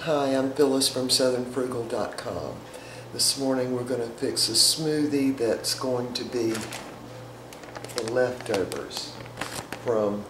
Hi, I'm Phyllis from southernfrugal.com. This morning we're going to fix a smoothie that's going to be the leftovers from,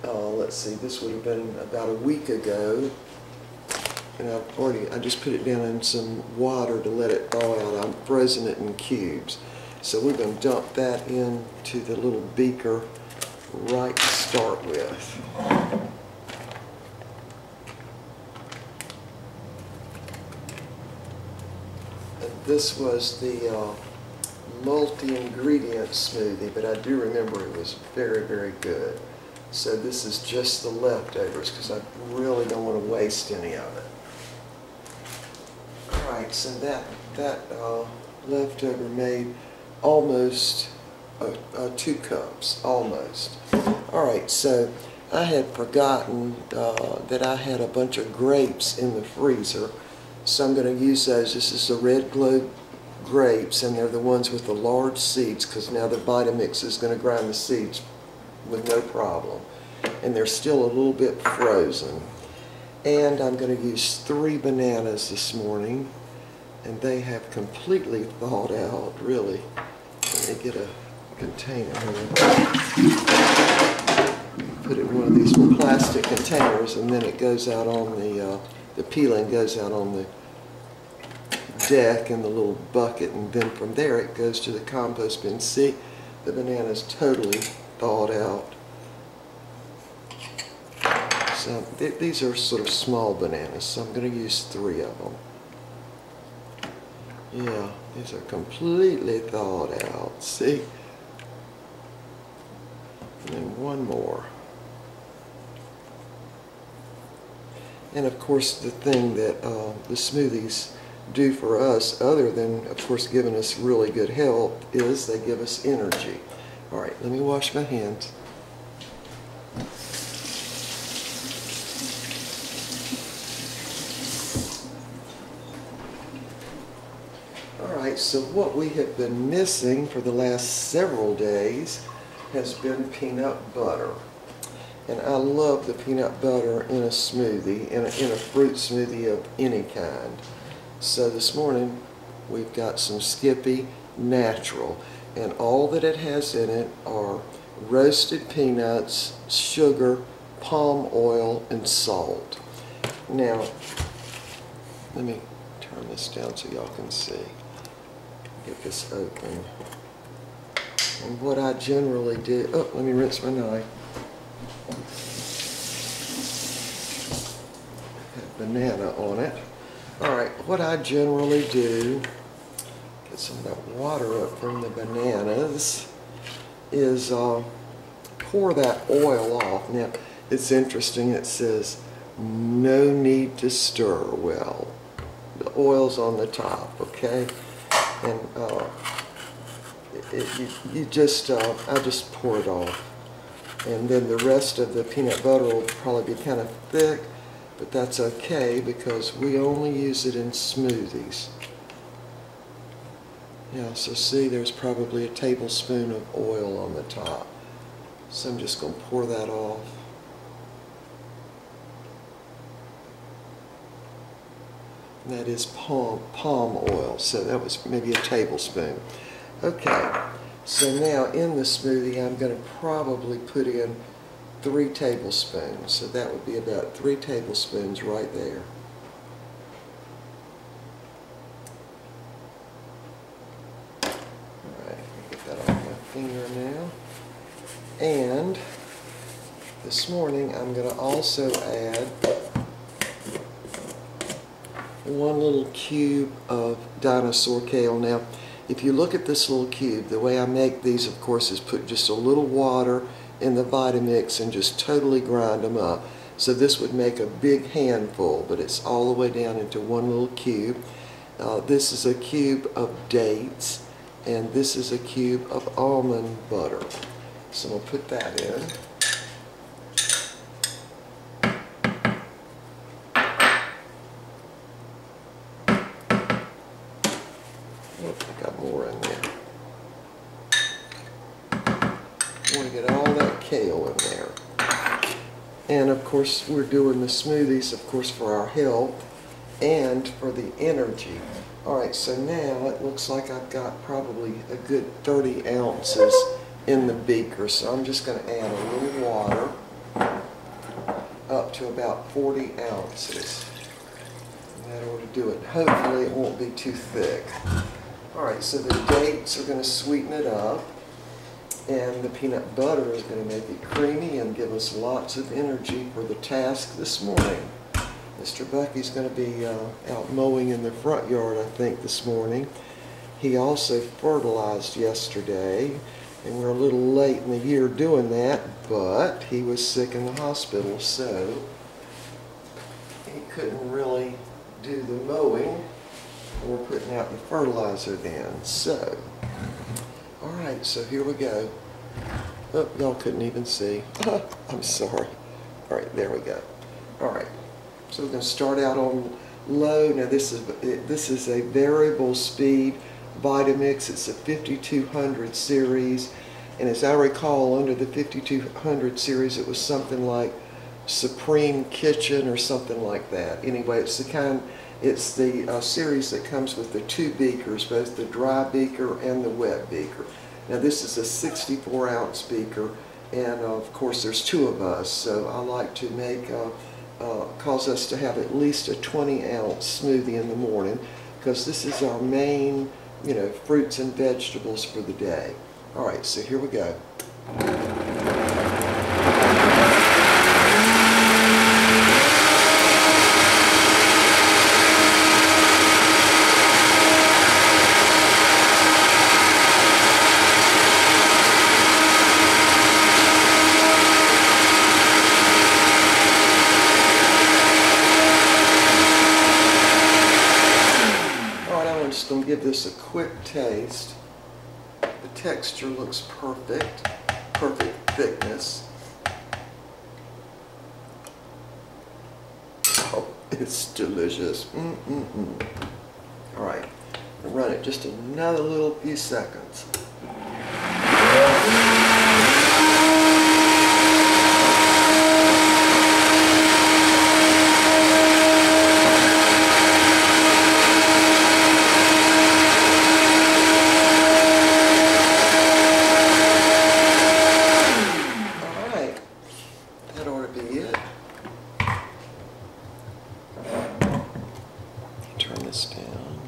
let's see, this would have been about a week ago. And I just put it down in some water to let it thaw out. I've frozen it in cubes. So we're going to dump that into the little beaker right to start with. This was the multi-ingredient smoothie, but I do remember it was very, very good. So this is just the leftovers because I really don't want to waste any of it. Alright, so that leftover made almost 2 cups, almost. Alright, so I had forgotten that I had a bunch of grapes in the freezer. So I'm going to use those. This is the red globe grapes, and they're the ones with the large seeds because now the Vitamix is going to grind the seeds with no problem. And they're still a little bit frozen. And I'm going to use 3 bananas this morning, and they have completely thawed out, really. Let me get a container here. Put it in one of these little plastic containers, and then it goes out on the peeling goes out on the deck in the little bucket, and then from there it goes to the compost bin. See, the banana's totally thawed out. So these are sort of small bananas, so I'm going to use 3 of them. Yeah, these are completely thawed out. See? And then one more. And of course the thing that the smoothies do for us, other than of course giving us really good health, is they give us energy. Alright, let me wash my hands. Alright, so what we have been missing for the last several days has been peanut butter. And I love the peanut butter in a smoothie, in a fruit smoothie of any kind. So this morning we've got some Skippy Natural, and all that it has in it are roasted peanuts, sugar, palm oil, and salt. Now, let me turn this down so y'all can see. Get this open. And what I generally do, oh, let me rinse my knife. Banana on it. Alright, what I generally do, get some of that water up from the bananas, is pour that oil off. Now, it's interesting, it says no need to stir well. The oil's on the top, okay? And I just pour it off. And then the rest of the peanut butter will probably be kind of thick, but that's okay because we only use it in smoothies. Yeah, so see, there's probably a tablespoon of oil on the top. So I'm just going to pour that off. And that is palm oil, so that was maybe a tablespoon. Okay, so now in the smoothie I'm going to probably put in 3 tablespoons, so that would be about 3 tablespoons right there. Alright, get that off my finger now. And this morning I'm going to also add 1 little cube of dinosaur kale. Now, if you look at this little cube, the way I make these, of course, is put just a little water in the Vitamix and just totally grind them up. So this would make a big handful, but it's all the way down into 1 little cube. This is a cube of dates, and this is a cube of almond butter. So we'll put that in. Oh, I got more in there. I want to get all that kale in there. And of course we're doing the smoothies, of course, for our health. and for the energy. Alright, so now it looks like I've got probably a good 30 ounces in the beaker. So I'm just going to add a little water up to about 40 ounces. And that ought to do it. Hopefully it won't be too thick. Alright, so the dates are going to sweeten it up. And the peanut butter is going to make it creamy and give us lots of energy for the task this morning. Mr. Bucky's going to be out mowing in the front yard, I think, this morning. He also fertilized yesterday, and we're a little late in the year doing that, but he was sick in the hospital, so he couldn't really do the mowing or putting out the fertilizer then. So, alright, so here we go. Oh, y'all couldn't even see. I'm sorry. Alright, there we go. Alright. So we're going to start out on low. Now this is a variable speed Vitamix. It's a 5200 series, and as I recall, under the 5200 series it was something like Supreme Kitchen or something like that. Anyway, it's the series that comes with the two beakers, both the dry beaker and the wet beaker. Now this is a 64 ounce beaker, and of course there's two of us, so I like to make cause us to have at least a 20 ounce smoothie in the morning, because this is our main, fruits and vegetables for the day. Alright, so here we go. Just going to give this a quick taste. The texture looks perfect, perfect thickness. Oh, it's delicious. All right, run it just another little few seconds. Turn this down.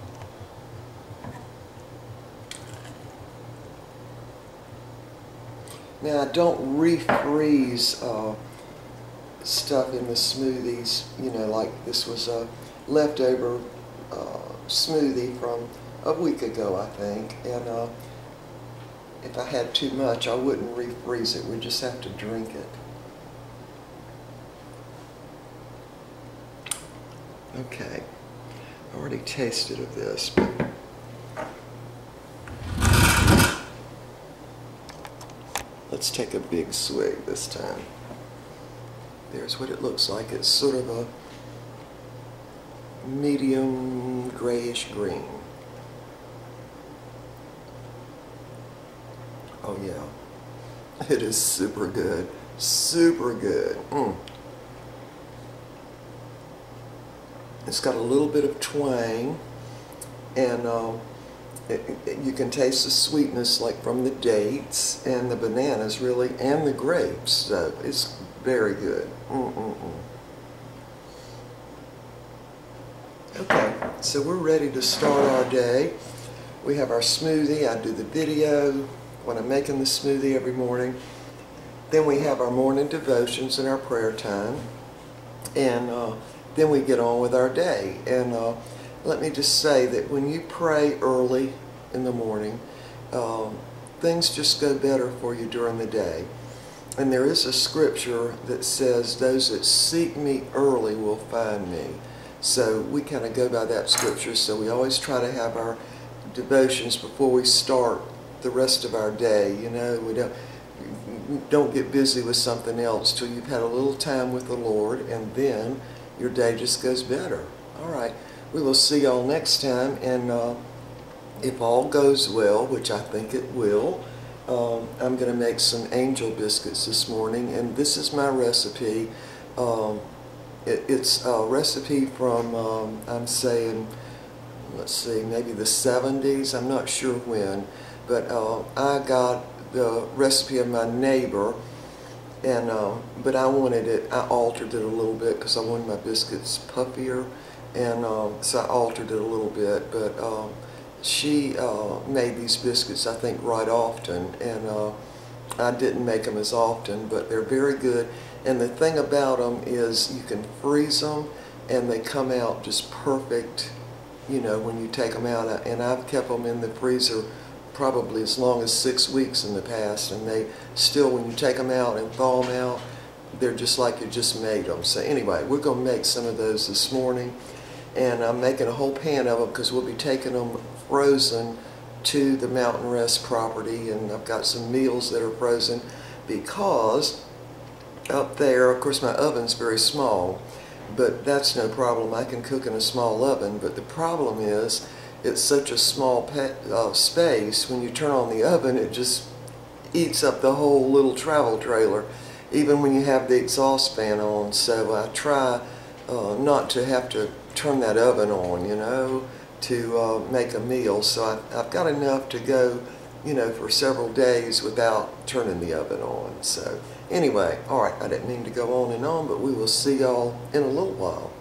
Now, I don't refreeze stuff in the smoothies, like this was a leftover smoothie from a week ago, I think, and if I had too much, I wouldn't refreeze it. We just have to drink it. Okay. I already tasted of this, but let's take a big swig this time. There's what it looks like. It's sort of a medium grayish green. Oh yeah, it is super good, super good. It's got a little bit of twang, and you can taste the sweetness like from the dates and the bananas really, and the grapes, so it's very good. Okay, so we're ready to start our day. We have our smoothie. I do the video when I'm making the smoothie every morning. Then we have our morning devotions and our prayer time, and then we get on with our day. And let me just say that when you pray early in the morning, things just go better for you during the day. And there is a scripture that says, those that seek me early will find me. So we kind of go by that scripture, so we always try to have our devotions before we start the rest of our day. We don't get busy with something else till you've had a little time with the Lord, and then your day just goes better. All right, we will see y'all next time, and if all goes well, which I think it will, I'm going to make some angel biscuits this morning, and this is my recipe. It's a recipe from, I'm saying, let's see, maybe the 70s, I'm not sure when, but I got the recipe of my neighbor, and but I altered it a little bit because I wanted my biscuits puffier, and so I altered it a little bit, but she made these biscuits, I think, right often, and I didn't make them as often, but they're very good. And the thing about them is you can freeze them and they come out just perfect, you know, when you take them out. And I've kept them in the freezer probably as long as 6 weeks in the past, and they still, when you take them out and thaw them out, they're just like you just made them. So anyway, we're going to make some of those this morning, and I'm making a whole pan of them because we'll be taking them frozen to the Mountain Rest property, and I've got some meals that are frozen because up there, of course, my oven's very small, but that's no problem. I can cook in a small oven, but the problem is it's such a small space. When you turn on the oven, it just eats up the whole little travel trailer, even when you have the exhaust fan on. So I try not to have to turn that oven on, you know, to make a meal. So I've got enough to go, you know, for several days without turning the oven on. So anyway, all right, I didn't mean to go on and on, but we will see y'all in a little while.